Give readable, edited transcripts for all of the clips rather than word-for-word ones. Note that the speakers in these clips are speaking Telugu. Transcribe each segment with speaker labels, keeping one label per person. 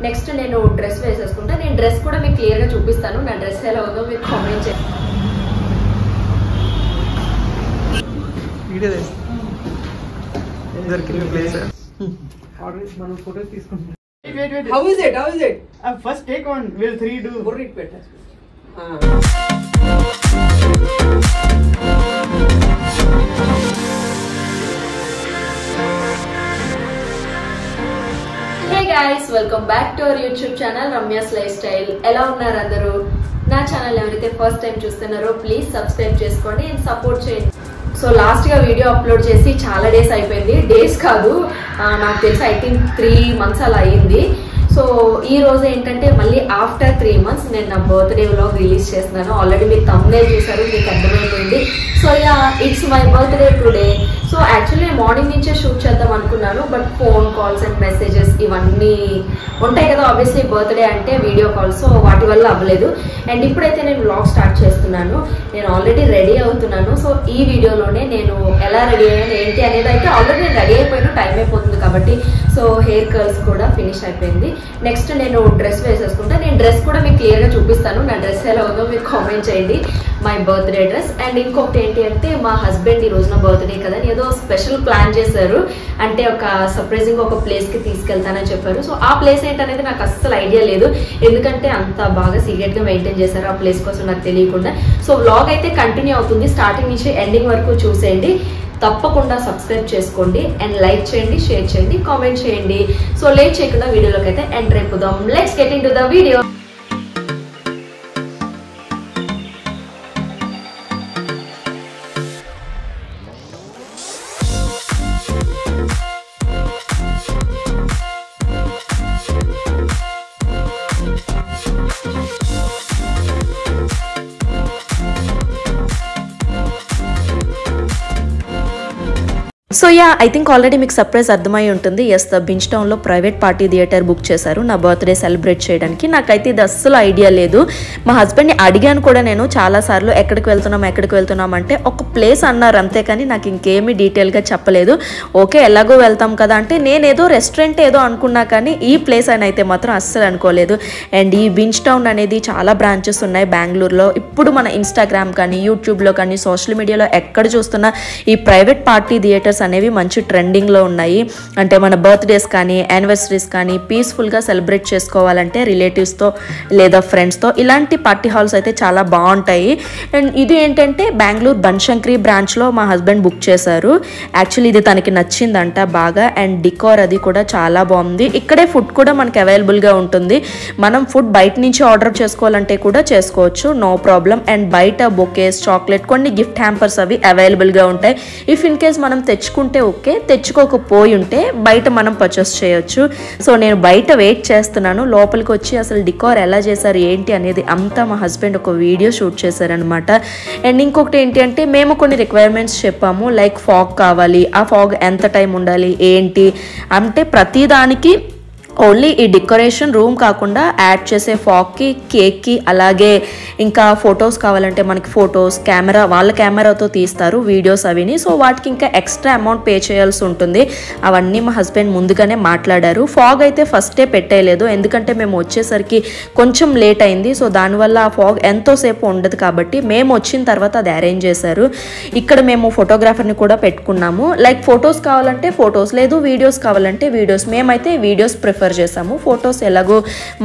Speaker 1: నెక్స్ట్ నేను డ్రెస్ వేసేసుకుంటా. నేను డ్రెస్ కూడా మీకు క్లియర్ గా చూపిస్తాను. నా డ్రెస్ ఎలా ఉందో మీరు కామెంట్ చేయండి.
Speaker 2: How is it? First take one. Will 3 do? Burrit petta.
Speaker 1: Hey guys, welcome back to our YouTube channel Ramya's Lifestyle. ఎలా ఉన్నారు అందరూ? నా ఛానల్ ఎవరైతే ఫస్ట్ టైం చూస్తున్నారో ప్లీజ్ సబ్స్క్రైబ్ చేసుకోండి అండ్ సపోర్ట్ చేయండి. సో లాస్ట్ గా వీడియో అప్లోడ్ చేసి చాలా డేస్ అయిపోయింది. డేస్ కాదు, నాకు తెలిసి ఐ థింక్ 3 months అలా అయింది. సో ఈ రోజు ఏంటంటే మళ్ళీ ఆఫ్టర్ 3 months నేను నా బర్త్డే వ్లాగ్ రిలీజ్ చేస్తున్నాను. ఆల్రెడీ మీరు థంబ్నైల్ చూసారు, మీకు అర్థమైపోయింది. So yeah, it's my birthday today. So actually నేను మార్నింగ్ నుంచే షూట్ చేద్దాం అనుకున్నాను, but phone calls and messages ఇవన్నీ ఉంటాయి కదా ఆబ్వియస్లీ బర్త్డే అంటే వీడియో కాల్స్, సో వాటి వల్ల అవ్వలేదు. అండ్ ఇప్పుడైతే నేను వ్లాగ్ స్టార్ట్ చేస్తున్నాను. నేను ఆల్రెడీ రెడీ అవుతున్నాను. సో ఈ వీడియోలోనే నేను ఎలా రెడీ అయ్యాను ఏంటి అనేది అయితే ఆల్రెడీ నేను రెడీ అయిపోయాను, టైం అయిపోతుంది కాబట్టి. సో హెయిర్ కర్ల్స్ కూడా ఫినిష్ అయిపోయింది. నెక్స్ట్ నేను డ్రెస్ వేసేసుకుంటా. నేను డ్రెస్ కూడా మీకు క్లియర్గా చూపిస్తాను. నా డ్రెస్ ఎలా ఉందో మీరు కామెంట్ చేయండి. My birthday dress. అండ్ ఇంకొకటి ఏంటి అంటే మా హస్బెండ్ ఈ రోజు నా బర్త్డే కదా ఏదో స్పెషల్ ప్లాన్ చేశారు. అంటే ఒక సర్ప్రైజింగ్ ఒక ప్లేస్కి తీసుకెళ్తానని చెప్పారు. సో ఆ ప్లేస్ ఏంటనేది నాకు అస్సలు ఐడియా లేదు, ఎందుకంటే అంత బాగా సీక్రెట్గా మెయింటైన్ చేశారు ఆ ప్లేస్ కోసం నాకు తెలియకుండా. సో వ్లాగ్ అయితే కంటిన్యూ అవుతుంది, స్టార్టింగ్ నుంచి ఎండింగ్ వరకు చూసేయండి. తప్పకుండా సబ్స్క్రైబ్ చేసుకోండి అండ్ లైక్ చేయండి, షేర్ చేయండి, కామెంట్ చేయండి. సో లేట్ చేయకుండా వీడియోలోకి అయితే ఎంటర్ అయిపోదాం. Let's get in to the video. So yeah, I think already మీకు సర్ప్రైజ్ అర్థమై ఉంటుంది. ఎస్, ద బించ్ టౌన్లో ప్రైవేట్ పార్టీ థియేటర్ బుక్ చేశారు నా బర్త్డే సెలబ్రేట్ చేయడానికి. నాకైతే ఇది అస్సలు ఐడియా లేదు. మా హస్బెండ్ని అడిగాను కూడా నేను చాలాసార్లు, ఎక్కడికి వెళ్తున్నాం అంటే ఒక ప్లేస్ అన్నారు అంతేకాని నాకు ఇంకేమీ డీటెయిల్గా చెప్పలేదు. ఓకే ఎలాగో వెళ్తాం కదా అంటే నేనేదో రెస్టారెంట్ ఏదో అనుకున్నా, కానీ ఈ ప్లేస్ అని అయితే మాత్రం అస్సలు అనుకోలేదు. అండ్ ఈ బించ్ టౌన్ అనేది చాలా బ్రాంచెస్ ఉన్నాయి బెంగళూరులో. ఇప్పుడు మన ఇన్స్టాగ్రామ్ కానీ యూట్యూబ్లో కానీ సోషల్ మీడియాలో ఎక్కడ చూస్తున్నా ఈ ప్రైవేట్ పార్టీ థియేటర్స్ అనేవి మంచి ట్రెండింగ్లో ఉన్నాయి. అంటే మన బర్త్డేస్ కానీ యానివర్సరీస్ కానీ పీస్ఫుల్గా సెలబ్రేట్ చేసుకోవాలంటే రిలేటివ్స్తో లేదా ఫ్రెండ్స్తో ఇలాంటి పార్టీ హాల్స్ అయితే చాలా బాగుంటాయి. అండ్ ఇది ఏంటంటే బెంగళూరు బన్శంకరి బ్రాంచ్లో మా హస్బెండ్ బుక్ చేశారు. యాక్చువల్లీ ఇది తనకి నచ్చిందంట బాగా. అండ్ డికోర్ అది కూడా చాలా బాగుంది. ఇక్కడే ఫుడ్ కూడా మనకి అవైలబుల్గా ఉంటుంది. మనం ఫుడ్ బయట నుంచి ఆర్డర్ చేసుకోవాలంటే కూడా చేసుకోవచ్చు, నో ప్రాబ్లం. అండ్ బయట బొకేస్, చాక్లెట్, కొన్ని గిఫ్ట్ హ్యాంపర్స్ అవి అవైలబుల్గా ఉంటాయి. ఇఫ్ ఇన్ కేస్ మనం తెచ్చుకుంటే ఓకే, తెచ్చుకోకపోయి ఉంటే బయట మనం పర్చేస్ చేయొచ్చు. సో నేను బయట వెయిట్ చేస్తున్నాను. లోపలికి వచ్చి అసలు డికోర్ ఎలా చేశారు ఏంటి అనేది అంతా మా హస్బెండ్ ఒక వీడియో షూట్ చేశారనమాట. అండ్ ఇంకొకటి ఏంటి అంటే మేము కొన్ని రిక్వైర్మెంట్స్ చెప్పాము, లైక్ ఫాగ్ కావాలి, ఆ ఫాగ్ ఎంత టైం ఉండాలి ఏంటి అంటే ప్రతిదానికి ఓన్లీ ఈ డెకరేషన్ రూమ్ కాకుండా యాడ్ చేసే ఫాగ్కి, కేక్కి, అలాగే ఇంకా ఫొటోస్ కావాలంటే మనకి ఫొటోస్ వాళ్ళ కెమెరాతో తీస్తారు వీడియోస్ అవిని. సో వాటికి ఇంకా ఎక్స్ట్రా అమౌంట్ పే చేయాల్సి ఉంటుంది. అవన్నీ మా హస్బెండ్ ముందుగానే మాట్లాడారు. ఫాగ్ అయితే ఫస్టే పెట్టేయలేదు, ఎందుకంటే మేము వచ్చేసరికి కొంచెం లేట్ అయింది. సో దానివల్ల ఆ ఫాగ్ ఎంతోసేపు ఉండదు కాబట్టి మేము వచ్చిన తర్వాత అది అరేంజ్ చేశారు. ఇక్కడ మేము ఫోటోగ్రాఫర్ని కూడా పెట్టుకున్నాము. లైక్ ఫొటోస్ కావాలంటే ఫొటోస్, లేదు వీడియోస్ కావాలంటే వీడియోస్. మేమైతే వీడియోస్ ప్రిఫర్ చేసాము. ఫొటోస్ ఎలాగో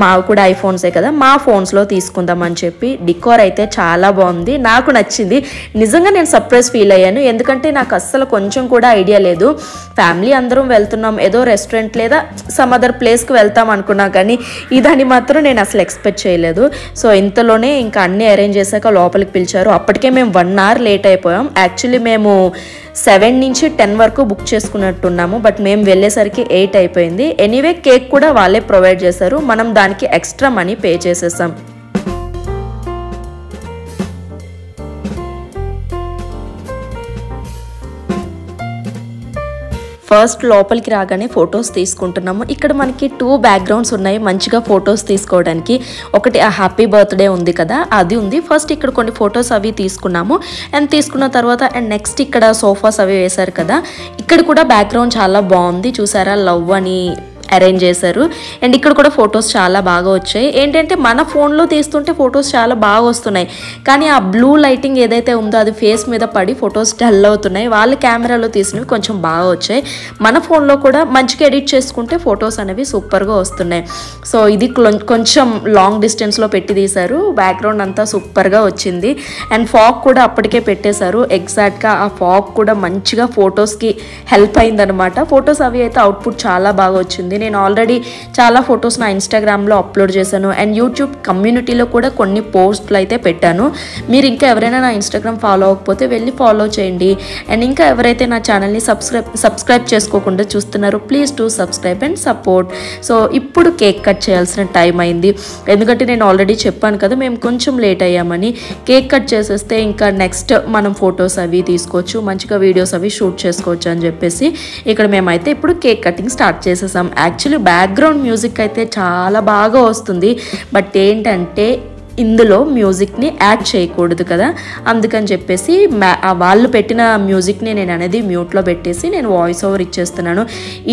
Speaker 1: మావి కూడా ఐఫోన్సే కదా, మా ఫోన్స్లో తీసుకుందామని చెప్పి. డికోర్ అయితే చాలా బాగుంది, నాకు నచ్చింది. నిజంగా నేను సర్ప్రైజ్ ఫీల్ అయ్యాను, ఎందుకంటే నాకు అస్సలు కొంచెం కూడా ఐడియా లేదు. ఫ్యామిలీ అందరం వెళ్తున్నాం, ఏదో రెస్టారెంట్ లేదా సమ్ అదర్ ప్లేస్కి వెళ్తాం అనుకున్నా, కానీ ఇదని మాత్రం నేను అసలు ఎక్స్పెక్ట్ చేయలేదు. సో ఇంతలోనే ఇంకా అన్నీ అరేంజ్ చేశాక లోపలికి పిలిచారు. అప్పటికే మేము 1 hour లేట్ అయిపోయాం. యాక్చువల్లీ మేము 7 నుంచి 10 వరకు బుక్ చేసుకున్నట్టున్నాము, బట్ మేము వెళ్ళేసరికి 8 అయిపోయింది. ఎనీవే కేక్ కూడా వాళ్ళే ప్రొవైడ్ చేశారు, మనం దానికి ఎక్స్ట్రా మనీ పే చేసేసాం. ఫస్ట్ లోపలికి రాగానే ఫొటోస్ తీసుకుంటున్నాము. ఇక్కడ మనకి 2 బ్యాక్గ్రౌండ్స్ ఉన్నాయి మంచిగా ఫొటోస్ తీసుకోవడానికి. ఒకటి ఆ హ్యాపీ బర్త్డే ఉంది కదా, అది ఉంది. ఫస్ట్ ఇక్కడ కొన్ని ఫొటోస్ అవి తీసుకున్నాము. అండ్ తీసుకున్న తర్వాత అండ్ నెక్స్ట్ ఇక్కడ సోఫాస్ అవి వేశారు కదా, ఇక్కడ కూడా బ్యాక్గ్రౌండ్ చాలా బాగుంది చూసారా, లవ్ అని అరేంజ్ చేశారు. అండ్ ఇక్కడ కూడా ఫొటోస్ చాలా బాగా వచ్చాయి. ఏంటంటే మన ఫోన్లో తీస్తుంటే ఫొటోస్ చాలా బాగా వస్తున్నాయి, కానీ ఆ బ్లూ లైటింగ్ ఏదైతే ఉందో అది ఫేస్ మీద పడి ఫొటోస్ డల్ అవుతున్నాయి. వాళ్ళ కెమెరాలో తీసినవి కొంచెం బాగా వచ్చాయి. మన ఫోన్లో కూడా మంచిగా ఎడిట్ చేసుకుంటే ఫొటోస్ అనేవి సూపర్గా వస్తున్నాయి. సో ఇది కొంచెం లాంగ్ డిస్టెన్స్లో పెట్టి తీశారు. బ్యాక్గ్రౌండ్ అంతా సూపర్గా వచ్చింది. అండ్ ఫాగ్ కూడా అప్పటికే పెట్టేశారు. ఎగ్జాక్ట్గా ఆ ఫాగ్ కూడా మంచిగా ఫొటోస్కి హెల్ప్ అయిందనమాట. ఫొటోస్ అవి అయితే అవుట్పుట్ చాలా బాగా వచ్చింది. నేను ఆల్రెడీ చాలా ఫొటోస్ నా ఇన్స్టాగ్రామ్లో అప్లోడ్ చేశాను అండ్ యూట్యూబ్ కమ్యూనిటీలో కూడా కొన్ని పోస్టులు అయితే పెట్టాను. మీరు ఇంకా ఎవరైనా నా ఇన్స్టాగ్రామ్ ఫాలో అవ్వకపోతే వెళ్ళి ఫాలో చేయండి. అండ్ ఇంకా ఎవరైతే నా ఛానల్ని సబ్స్క్రైబ్ చేసుకోకుండా చూస్తున్నారో please do subscribe and support. So ఇప్పుడు కేక్ కట్ చేయాల్సిన టైం అయింది. ఎందుకంటే నేను ఆల్రెడీ చెప్పాను కదా మేము కొంచెం లేట్ అయ్యామని. కేక్ కట్ చేసేస్తే ఇంకా నెక్స్ట్ మనం ఫొటోస్ అవి తీసుకోవచ్చు, మంచిగా వీడియోస్ అవి షూట్ చేసుకోవచ్చు అని చెప్పేసి ఇక్కడ మేమైతే ఇప్పుడు కేక్ కటింగ్ స్టార్ట్ చేసేసాం. యాక్చువల్లీ బ్యాక్గ్రౌండ్ మ్యూజిక్ అయితే చాలా బాగా వస్తుంది, బట్ ఏంటంటే ఇందులో మ్యూజిక్ని యాడ్ చేయకూడదు కదా, అందుకని చెప్పేసి వాళ్ళు పెట్టిన మ్యూజిక్ని నేను అనేది మ్యూట్లో పెట్టేసి నేను వాయిస్ ఓవర్ ఇచ్చేస్తున్నాను.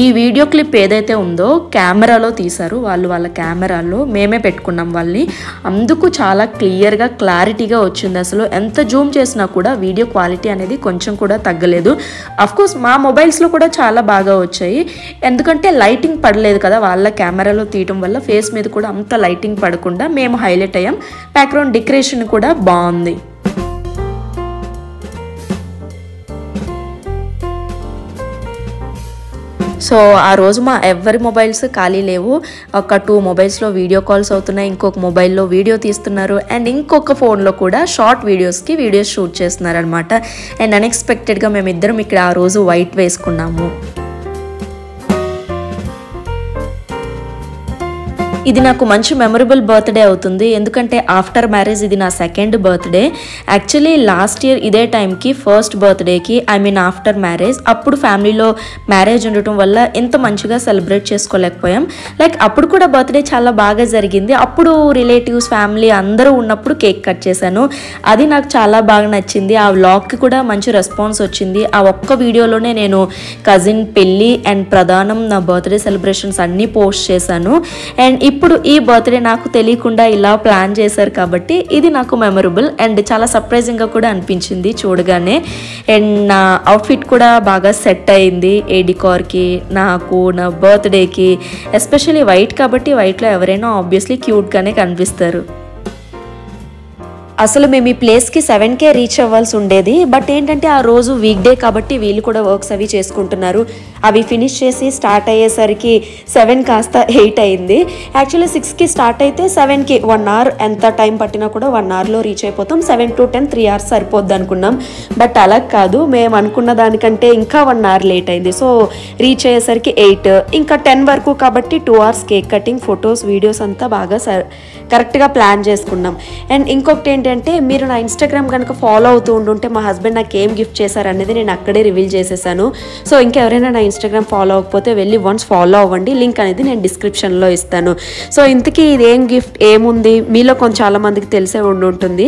Speaker 1: ఈ వీడియో క్లిప్ ఏదైతే ఉందో కెమెరాలో తీశారు వాళ్ళు, వాళ్ళ కెమెరాలో మేమే పెట్టుకున్నాం వాళ్ళని. అందుకు చాలా క్లియర్గా క్లారిటీగా వచ్చింది. అసలు ఎంత జూమ్ చేసినా కూడా వీడియో క్వాలిటీ అనేది కొంచెం కూడా తగ్గలేదు. అఫ్కోర్స్ మా మొబైల్స్లో కూడా చాలా బాగా వచ్చాయి, ఎందుకంటే లైటింగ్ పడలేదు కదా, వాళ్ళ కెమెరాలో తీయటం వల్ల ఫేస్ మీద కూడా అంత లైటింగ్ పడకుండా మేము హైలైట్ అయ్యాం. బ్యాక్గ్రౌండ్ డెకరేషన్ కూడా బాగుంది. సో ఆ రోజు మా ఎవరి మొబైల్స్ ఖాళీ లేవు. ఒక 2 మొబైల్స్లో వీడియో కాల్స్ అవుతున్నాయి, ఇంకొక మొబైల్లో వీడియో తీస్తున్నారు అండ్ ఇంకొక ఫోన్లో కూడా షార్ట్ వీడియోస్కి వీడియోస్ షూట్ చేస్తున్నారు అనమాట. అండ్ అన్ఎక్స్పెక్టెడ్గా మేమిద్దరం ఇక్కడ ఆ రోజు వైట్ వేసుకున్నాము. ఇది నాకు మంచి మెమరబుల్ బర్త్డే అవుతుంది, ఎందుకంటే ఆఫ్టర్ మ్యారేజ్ ఇది నా second birthday. Actually last year ఇదే టైంకి ఫస్ట్ బర్త్డేకి ఆఫ్టర్ మ్యారేజ్, అప్పుడు ఫ్యామిలీలో మ్యారేజ్ ఉండటం వల్ల ఎంత మంచిగా సెలబ్రేట్ చేసుకోలేకపోయాం. లైక్ అప్పుడు కూడా బర్త్డే చాలా బాగా జరిగింది. అప్పుడు రిలేటివ్స్ ఫ్యామిలీ అందరూ ఉన్నప్పుడు కేక్ కట్ చేశాను, అది నాకు చాలా బాగా నచ్చింది. ఆ వ్లాగ్కి కూడా మంచి రెస్పాన్స్ వచ్చింది. ఆ ఒక్క వీడియోలోనే నేను కజిన్ పెళ్ళి అండ్ ప్రధానం నా బర్త్డే సెలబ్రేషన్స్ అన్నీ పోస్ట్ చేశాను. అండ్ ఇప్పుడు ఈ బర్త్డే నాకు తెలియకుండా ఇలా ప్లాన్ చేశారు కాబట్టి ఇది నాకు మెమరబుల్ అండ్ చాలా సర్ప్రైజింగ్గా కూడా అనిపించింది చూడగానే. అండ్ నా అవుట్ఫిట్ కూడా బాగా సెట్ అయింది ఏ డికార్కి, నాకు నా బర్త్డేకి. ఎస్పెషల్లీ వైట్ కాబట్టి వైట్లో ఎవరైనా ఆబ్వియస్లీ క్యూట్గానే కనిపిస్తారు. అసలు మేము ఈ ప్లేస్కి 7K రీచ్ అవ్వాల్సి ఉండేది, బట్ ఏంటంటే ఆ రోజు వీక్ డే కాబట్టి వీళ్ళు కూడా వర్క్స్ అవి చేసుకుంటున్నారు. అవి ఫినిష్ చేసి స్టార్ట్ అయ్యేసరికి 7 కాస్త 8 అయింది. యాక్చువల్లీ 6కి స్టార్ట్ అయితే 7కి 1 అవర్ ఎంత టైం పట్టినా కూడా 1 అవర్లో రీచ్ అయిపోతాం. 7 to 10 3 hours సరిపోద్ది అనుకున్నాం, బట్ అలా కాదు, మేము అనుకున్న దానికంటే ఇంకా 1 అవర్ లేట్ అయింది. సో రీచ్ అయ్యేసరికి 8, ఇంకా 10 వరకు కాబట్టి 2 hours cake cutting, photos, videos అంతా బాగా కరెక్ట్గా ప్లాన్ చేసుకున్నాం. అండ్ ఇంకొకటి ఏంటంటే మీరు నా ఇన్స్టాగ్రామ్ కనుక ఫాలో అవుతూ ఉండుంటే మా హస్బెండ్ నాకు ఏం గిఫ్ట్ చేశారు అనేది నేను అక్కడే రివీల్ చేసేసాను. సో ఇంకెవరైనా నా ఇన్స్టాగ్రామ్ ఫాలో అవ్వకపోతే వెళ్ళి వన్స్ ఫాలో అవ్వండి, లింక్ అనేది నేను డిస్క్రిప్షన్లో ఇస్తాను. సో ఇంతకీ ఇదేం గిఫ్ట్ ఏముంది మీలో కొంచెం చాలా మందికి తెలిసే ఉంటుంది.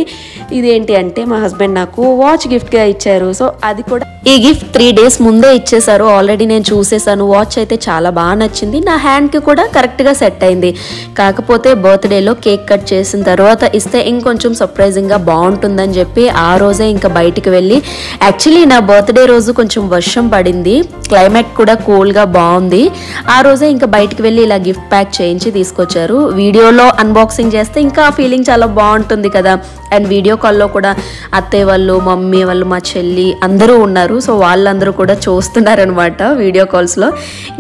Speaker 1: ఇదేంటి అంటే మా హస్బెండ్ నాకు వాచ్ గిఫ్ట్గా ఇచ్చారు. సో అది కూడా ఈ గిఫ్ట్ 3 days ముందే ఇచ్చేసారు. ఆల్రెడీ నేను చూసేసాను. వాచ్ అయితే చాలా బాగా నచ్చింది, నా హ్యాండ్కి కూడా కరెక్ట్గా సెట్ అయింది. కాకపోతే బర్త్డేలో కేక్ కట్ చేసిన తర్వాత ఇస్తే ఇంకొంచెం సర్ప్రైజింగ్గా బాగుంటుందని చెప్పి ఆ రోజే ఇంకా బయటికి వెళ్ళి, యాక్చువల్లీ నా బర్త్డే రోజు కొంచెం వర్షం పడింది, క్లైమేట్ కూడా కూల్గా బాగుంది. ఆ రోజే ఇంకా బయటికి వెళ్ళి ఇలా గిఫ్ట్ ప్యాక్ చేయించి తీసుకొచ్చారు. వీడియోలో అన్బాక్సింగ్ చేస్తే ఇంకా ఆ ఫీలింగ్ చాలా బాగుంటుంది కదా. అండ్ వీడియో కాల్లో కూడా అత్తయ్య వాళ్ళు, మమ్మీ వాళ్ళు, మా చెల్లి అందరూ ఉన్నారు. సో వాళ్ళందరూ కూడా చూస్తున్నారనమాట వీడియో కాల్స్లో.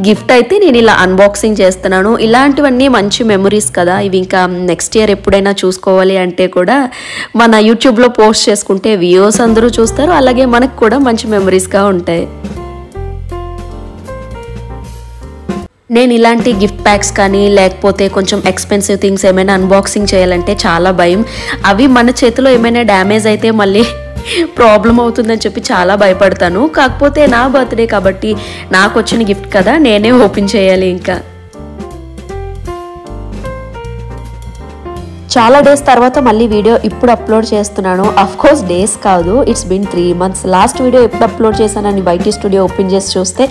Speaker 1: గిఫ్ట్ అయితే నేను ఇలా అన్బాక్సింగ్ చేస్తున్నాను. ఇలాంటివన్నీ మంచి మెమరీస్ కదా, ఇవి ఇంకా నెక్స్ట్ ఇయర్ ఎప్పుడైనా చూసుకోవాలి అంటే కూడా మన యూట్యూబ్లో పోస్ట్ చేసుకుంటే వ్యూవర్స్ అందరూ చూస్తారు, అలాగే మనకు కూడా మంచి మెమరీస్గా ఉంటాయి. నేను ఇలాంటి గిఫ్ట్ ప్యాక్స్ కానీ లేకపోతే కొంచెం ఎక్స్పెన్సివ్ థింగ్స్ ఏమైనా అన్బాక్సింగ్ చేయాలంటే చాలా భయం. అవి మన చేతిలో ఏమైనా డ్యామేజ్ అయితే మళ్ళీ ప్రాబ్లం అవుతుందని చెప్పి చాలా భయపడతాను. కాకపోతే నా బర్త్డే కాబట్టి నాకు వచ్చిన గిఫ్ట్ కదా, నేనే ఓపెన్ చేయాలి. ఇంకా చాలా డేస్ తర్వాత మళ్ళీ వీడియో ఇప్పుడు అప్లోడ్ చేస్తున్నాను. అఫ్ కోర్స్ డేస్ కాదు, it's been 3 months. Last video ఎప్పుడు అప్లోడ్ చేశానని వైటీ స్టూడియో ఓపెన్ చేసి చూస్తే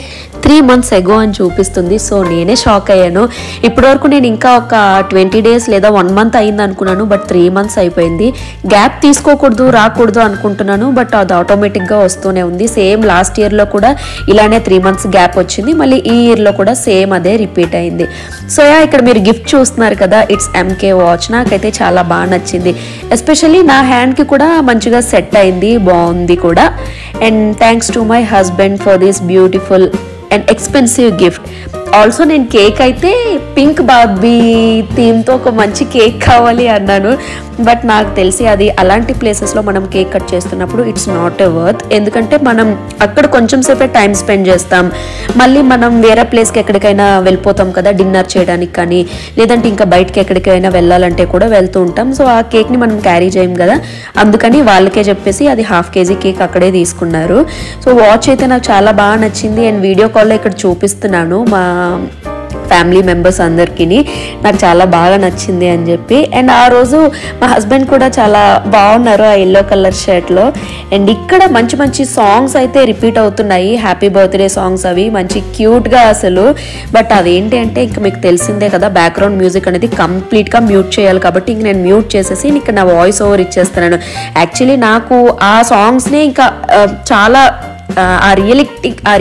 Speaker 1: 3 months ఎగో అని చూపిస్తుంది. సో నేనే షాక్ అయ్యాను. ఇప్పటివరకు నేను ఇంకా ఒక 20 days లేదా 1 month అయింది అనుకున్నాను, బట్ 3 months అయిపోయింది. గ్యాప్ తీసుకోకూడదు రాకూడదు అనుకుంటున్నాను, బట్ అది ఆటోమేటిక్గా వస్తూనే ఉంది. సేమ్ లాస్ట్ ఇయర్లో కూడా ఇలానే 3 months గ్యాప్ వచ్చింది, మళ్ళీ ఈ ఇయర్లో కూడా సేమ్ అదే రిపీట్ అయింది. సో ఇక్కడ మీరు గిఫ్ట్ చూస్తున్నారు కదా, ఇట్స్ MK వాచ్. నాకైతే చాలా బాగా నచ్చింది. ఎస్పెషల్లీ నా హ్యాండ్కి కూడా మంచిగా సెట్ అయింది, బాగుంది కూడా. And thanks to my husband for this beautiful and expensive gift. Also నేను కేక్ అయితే పింక్ బార్బీ థీమ్తో ఒక మంచి కేక్ కావాలి అన్నాను, బట్ నాకు తెలిసి అది అలాంటి ప్లేసెస్లో మనం కేక్ కట్ చేస్తున్నప్పుడు ఇట్స్ నాట్ ఎ వర్త్. ఎందుకంటే మనం అక్కడ కొంచెం సేపే టైం స్పెండ్ చేస్తాం, మళ్ళీ మనం వేరే ప్లేస్కి ఎక్కడికైనా వెళ్ళిపోతాం కదా, డిన్నర్ చేయడానికి కానీ లేదంటే ఇంకా బయటకి ఎక్కడికైనా వెళ్ళాలంటే కూడా వెళ్తూ ఉంటాం. సో ఆ కేక్ని మనం క్యారీ చేయం కదా, అందుకని వాళ్ళకే చెప్పేసి అది 1/2 kg కేక్ అక్కడే తీసుకున్నారు. సో వాచ్ అయితే నాకు చాలా బాగా నచ్చింది. అండ్ వీడియో కాల్లో ఇక్కడ చూపిస్తున్నాను మా ఫ్యామిలీ మెంబర్స్ అందరికీ, నాకు చాలా బాగా నచ్చింది అని చెప్పి. అండ్ ఆ రోజు మా హస్బెండ్ కూడా చాలా బాగున్నారు ఆ ఎల్లో కలర్ షర్ట్లో. అండ్ ఇక్కడ మంచి మంచి సాంగ్స్ అయితే రిపీట్ అవుతున్నాయి, హ్యాపీ బర్త్డే సాంగ్స్, అవి మంచి క్యూట్గా అసలు. బట్ అదేంటి అంటే ఇంకా మీకు తెలిసిందే కదా, బ్యాక్గ్రౌండ్ మ్యూజిక్ అనేది కంప్లీట్గా మ్యూట్ చేయాలి, కాబట్టి ఇంక నేను మ్యూట్ చేసేసి ఇంకా నా వాయిస్ ఓవర్ ఇచ్చేస్తున్నాను. యాక్చువల్లీ నాకు ఆ సాంగ్స్నే ఇంకా చాలా ఆ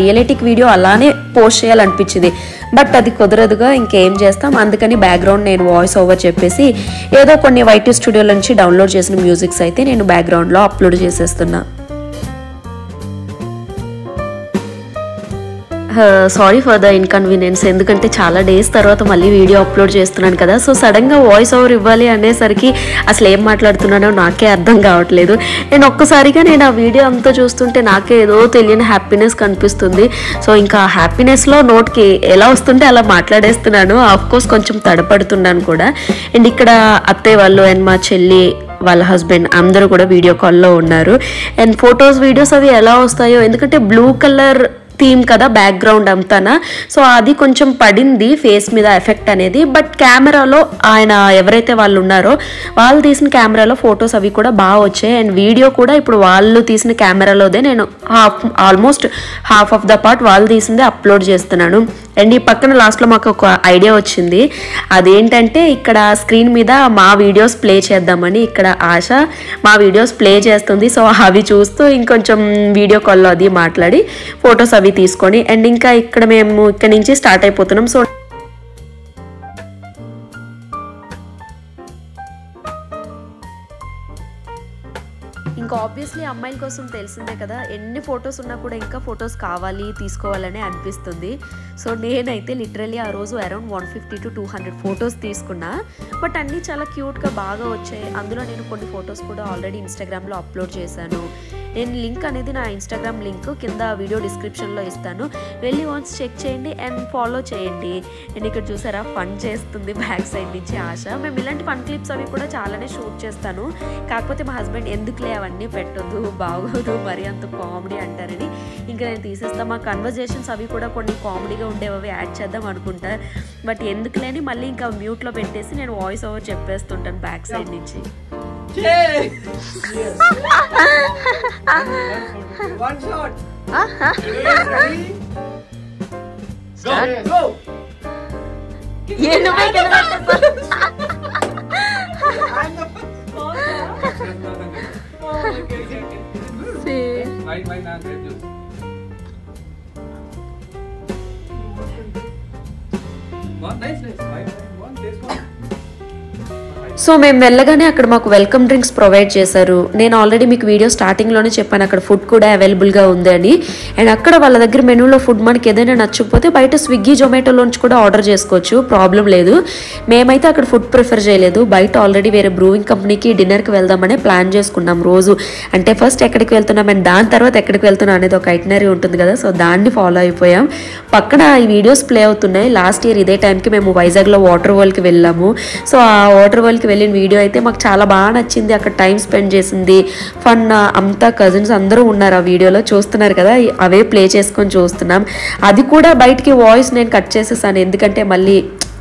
Speaker 1: రియలిటిక్ వీడియో అలానే పోస్ట్ చేయాలనిపించింది, బట్ అది కుదరదుగా ఇంకేం చేస్తాం. అందుకని బ్యాక్గ్రౌండ్ నేను వాయిస్ ఓవర్ చెప్పేసి ఏదో కొన్ని వైటీ స్టూడియో నుంచి డౌన్లోడ్ చేసిన మ్యూజిక్స్ అయితే నేను బ్యాక్గ్రౌండ్లో అప్లోడ్ చేసేస్తున్నా. సారీ ఫర్ ద ఇన్కన్వీనియన్స్, ఎందుకంటే చాలా డేస్ తర్వాత మళ్ళీ వీడియో అప్లోడ్ చేస్తున్నాను కదా. సో సడన్గా వాయిస్ ఓవర్ ఇవ్వాలి అనేసరికి అసలు ఏం మాట్లాడుతున్నానో నాకే అర్థం కావట్లేదు. నేను ఒక్కసారిగా నేను ఆ వీడియో అంతా చూస్తుంటే నాకే ఏదో తెలియని హ్యాపీనెస్ కనిపిస్తుంది. సో ఇంకా ఆ హ్యాపీనెస్లో నోట్కి ఎలా వస్తుంటే అలా మాట్లాడేస్తున్నాను. ఆఫ్కోర్స్ కొంచెం తడపడుతున్నాను కూడా. అండ్ ఇక్కడ అత్తయ్య వాళ్ళు అండ్ మా చెల్లి వాళ్ళ హస్బెండ్ అందరూ కూడా వీడియో కాల్లో ఉన్నారు. అండ్ ఫొటోస్ వీడియోస్ అవి ఎలా వస్తాయో, ఎందుకంటే బ్లూ కలర్ థీమ్ కదా బ్యాక్గ్రౌండ్ అంతానా, సో అది కొంచెం పడింది ఫేస్ మీద ఎఫెక్ట్ అనేది. బట్ కెమెరాలో ఆయన ఎవరైతే వాళ్ళు ఉన్నారో వాళ్ళు తీసిన కెమెరాలో ఫొటోస్ అవి కూడా బాగా వచ్చాయి. అండ్ వీడియో కూడా ఇప్పుడు వాళ్ళు తీసిన కెమెరాలోదే నేను almost half of the part వాళ్ళు తీసిందే అప్లోడ్ చేస్తున్నాను. అండ్ ఈ పక్కన లాస్ట్లో మాకు ఒక ఐడియా వచ్చింది, అదేంటంటే ఇక్కడ స్క్రీన్ మీద మా వీడియోస్ ప్లే చేద్దామని. ఇక్కడ ఆశ మా వీడియోస్ ప్లే చేస్తుంది, సో అవి చూస్తూ ఇంకొంచెం వీడియో కాల్లో అది మాట్లాడి ఫొటోస్ అవి తీసుకొని, అండ్ ఇంకా ఇక్కడ మేము ఇక్కడ నుంచి స్టార్ట్ అయిపోతున్నాం. సో ఇంకా ఆబ్వియస్లీ అమ్మాయిల కోసం తెలిసిందే కదా, ఎన్ని ఫొటోస్ ఉన్నా కూడా ఇంకా ఫొటోస్ కావాలి తీసుకోవాలని అనిపిస్తుంది. సో నేనైతే లిటరలీ ఆ రోజు అరౌండ్ 150 to 200 ఫొటోస్ తీసుకున్నా, బట్ అన్నీ చాలా క్యూట్గా బాగా వచ్చాయి. అందులో నేను కొన్ని ఫొటోస్ కూడా ఆల్రెడీ ఇన్స్టాగ్రామ్లో అప్లోడ్ చేశాను. నేను లింక్ అనేది నా ఇన్స్టాగ్రామ్ లింక్ కింద వీడియో డిస్క్రిప్షన్లో ఇస్తాను, వెళ్ళి వన్స్ చెక్ చేయండి అండ్ ఫాలో చేయండి. అండ్ ఇక్కడ చూసారా ఫన్ చేస్తుంది బ్యాక్ సైడ్ నుంచి ఆశ. మేము ఇలాంటి ఫన్ క్లిప్స్ అవి కూడా చాలానే షూట్ చేస్తాను, కాకపోతే మా హస్బెండ్ ఎందుకులే అవన్నీ పెట్టొద్దు బాగోదు మరి అంత కామెడీ అంటారని ఇంకా నేను తీసేస్తాను. మా కన్వర్జేషన్స్ అవి కూడా కొన్ని కామెడీగా ఉండేవి యాడ్ చేద్దాం అనుకుంటా, బట్ ఎందుకులేని మళ్ళీ ఇంకా మ్యూట్లో పెట్టేసి నేను వాయిస్ ఓవర్ చెప్పేస్తుంటాను బ్యాక్ సైడ్ నుంచి.
Speaker 2: One shot.
Speaker 1: Ready?
Speaker 2: Start. Go.
Speaker 1: ये नो मैं क्या करता?
Speaker 2: I'm the first. Okay.
Speaker 1: See.
Speaker 2: Why not grab you? One nice. One taste one.
Speaker 1: So మేము వెళ్ళగానే అక్కడ మాకు వెల్కమ్ డ్రింక్స్ ప్రొవైడ్ చేశారు. నేను ఆల్రెడీ మీకు వీడియో స్టార్టింగ్లోనే చెప్పాను అక్కడ ఫుడ్ కూడా అవైలబుల్గా ఉంది అని. అండ్ అక్కడ వాళ్ళ దగ్గర మెనూలో ఫుడ్ మనకి ఏదైనా నచ్చకపోతే బయట స్విగ్గీ జొమాటోలోంచి కూడా ఆర్డర్ చేసుకోవచ్చు, ప్రాబ్లం లేదు. మేమైతే అక్కడ ఫుడ్ ప్రిఫర్ చేయలేదు, బయట ఆల్రెడీ వేరే బ్రూయింగ్ కంపెనీకి డిన్నర్కి వెళ్దామనే ప్లాన్ చేసుకున్నాం రోజు. అంటే ఫస్ట్ ఎక్కడికి వెళ్తున్నాం అండ్ దాని తర్వాత ఎక్కడికి వెళ్తున్నాం అనేది ఒక ఐటినరీ ఉంటుంది కదా, సో దాన్ని ఫాలో అయిపోయాం. పక్కన ఈ వీడియోస్ ప్లే అవుతున్నాయి. లాస్ట్ ఇయర్ ఇదే టైంకి మేము వైజాగ్లో వాటర్ వరల్డ్కి వెళ్ళాము. సో ఆ వాటర్ వరల్డ్కి వెళ్ళిన వీడియో అయితే మాకు చాలా బాగా నచ్చింది. అక్కడ టైం స్పెండ్ చేసింది, ఫన్, అంతా కజిన్స్ అందరూ ఉన్నారు ఆ వీడియోలో, చూస్తున్నారు కదా, అవే ప్లే చేసుకొని చూస్తున్నాం. అది కూడా బయటికి వాయిస్ నేను కట్ చేసేసాను, ఎందుకంటే మళ్ళీ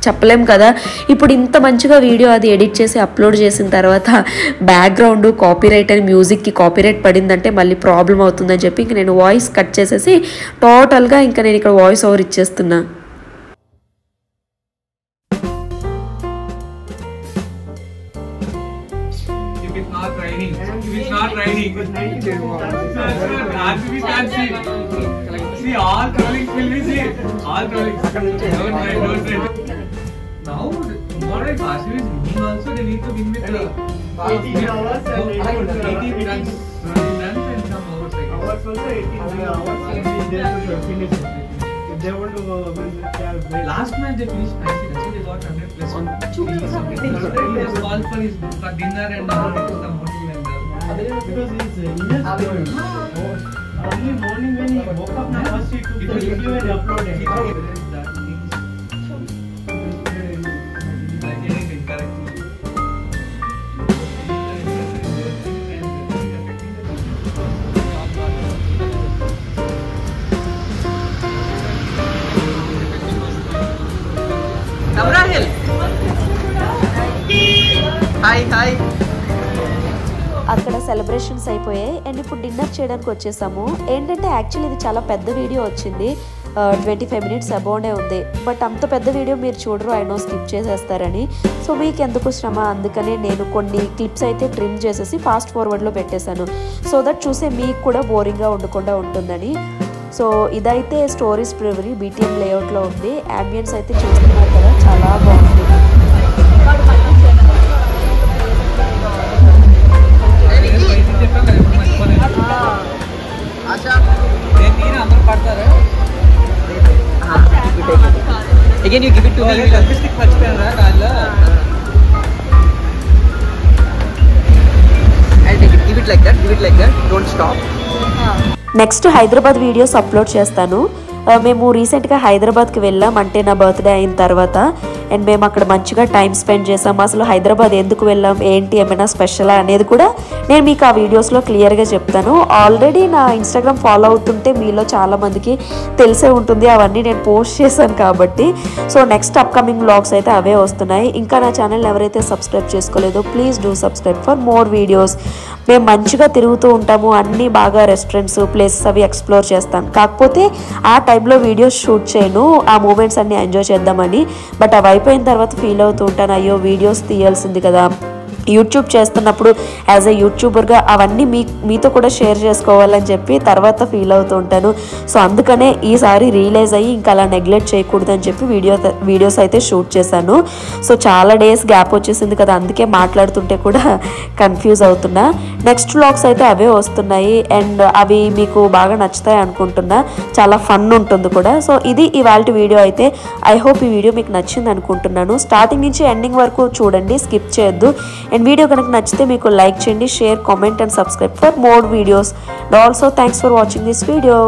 Speaker 1: చెప్పలేం కదా. ఇప్పుడు ఇంత మంచిగా వీడియో అది ఎడిట్ చేసి అప్లోడ్ చేసిన తర్వాత బ్యాక్గ్రౌండ్ కాపీరైట్ అని మ్యూజిక్కి కాపీరైట్ పడిందంటే మళ్ళీ ప్రాబ్లం అవుతుందని చెప్పి ఇంక నేను వాయిస్ కట్ చేసేసి టోటల్గా ఇంకా నేను ఇక్కడ వాయిస్ ఓవర్ ఇచ్చేస్తున్నా.
Speaker 2: All trolling will be see. All trolling. Don't try. Now, tomorrow if RCB is winning also, they need to win with 18 hours and 18 runs. Runs and some hours. Hours also 18 hours. They have to finish it. If they want to win, last match they finished 90. That's why they got 100 plus. He has called for his dinner and some hotel and because he's early morning when he woke up, first he took the video and uploaded. Abrahil. Hi.
Speaker 1: అక్కడ సెలబ్రేషన్స్ అయిపోయాయి అండ్ ఇప్పుడు డిన్నర్ చేయడానికి వచ్చేసాము. ఏంటంటే యాక్చువల్లీ ఇది చాలా పెద్ద వీడియో వచ్చింది, 25 minutes అబౌనే ఉంది. బట్ అంత పెద్ద వీడియో మీరు చూడరు, ఐనో స్కిప్ చేసేస్తారని. సో మీకు ఎందుకు శ్రమ, అందుకని నేను కొన్ని క్లిప్స్ అయితే ట్రిమ్ చేసేసి ఫాస్ట్ ఫార్వర్డ్లో పెట్టేశాను. సో దట్ చూసే మీకు కూడా బోరింగ్గా ఉండకుండా ఉంటుందని. సో ఇదైతే స్టోరీస్ ప్రివరీ BTM లేఅవుట్లో ఉంది. అంబియన్స్ అయితే చూస్తున్నారు కదా, చాలా బాగుంది.
Speaker 2: Again you give it to me. Stick మర్చిపోయారా కాళ్ళ. I'll take it. Give it like that. Don't stop.
Speaker 1: Next Hyderabad videos upload చేస్తాను. మేము రీసెంట్గా హైదరాబాద్కి వెళ్ళాం, అంటే నా బర్త్డే అయిన తర్వాత. అండ్ మేము అక్కడ మంచిగా టైం స్పెండ్ చేసాం. అసలు హైదరాబాద్ ఎందుకు వెళ్ళాం, ఏంటి, ఏమైనా స్పెషలా అనేది కూడా నేను మీకు ఆ వీడియోస్లో క్లియర్గా చెప్తాను. ఆల్రెడీ నా ఇన్స్టాగ్రామ్ ఫాలో అవుతుంటే మీలో చాలామందికి తెలిసే ఉంటుంది, అవన్నీ నేను పోస్ట్ చేశాను కాబట్టి. సో నెక్స్ట్ అప్కమింగ్ వ్లాగ్స్ అయితే అవే వస్తున్నాయి. ఇంకా నా ఛానల్ ఎవరైతే సబ్స్క్రైబ్ చేసుకోలేదో please do subscribe for more videos. మేము మంచిగా తిరుగుతూ ఉంటాము, అన్నీ బాగా రెస్టారెంట్స్ ప్లేసెస్ అవి ఎక్స్ప్లోర్ చేస్తాను. కాకపోతే ఆ టైంలో వీడియోస్ షూట్ చేయను, ఆ మూమెంట్స్ అన్నీ ఎంజాయ్ చేద్దామని. బట్ అవి అయిపోయిన తర్వాత ఫీల్ అవుతూ ఉంటాను, అయ్యో వీడియోస్ తీయాల్సింది కదా. యూట్యూబ్ చేస్తున్నప్పుడు యాజ్ ఎ యూట్యూబర్గా అవన్నీ మీతో కూడా షేర్ చేసుకోవాలని చెప్పి తర్వాత ఫీల్ అవుతూ ఉంటాను. సో అందుకనే ఈసారి రియలైజ్ అయ్యి ఇంకా అలా నెగ్లెక్ట్ చేయకూడదని చెప్పి వీడియోస్ అయితే షూట్ చేశాను. సో చాలా డేస్ గ్యాప్ వచ్చేసింది కదా, అందుకే మాట్లాడుతుంటే కూడా కన్ఫ్యూజ్ అవుతున్నా. నెక్స్ట్ వ్లాగ్స్ అయితే అవే వస్తున్నాయి అండ్ అవి మీకు బాగా నచ్చుతాయి అనుకుంటున్నా, చాలా ఫన్ ఉంటుంది కూడా. సో ఇది ఇవాళ వీడియో అయితే. ఐ హోప్ ఈ వీడియో మీకు నచ్చింది అనుకుంటున్నాను. స్టార్టింగ్ నుంచి ఎండింగ్ వరకు చూడండి, స్కిప్ చేయొద్దు. అండ్ వీడియో కనుక నచ్చితే మీకు లైక్ చేయండి, share, comment and subscribe for more videos. And also thanks for watching this video.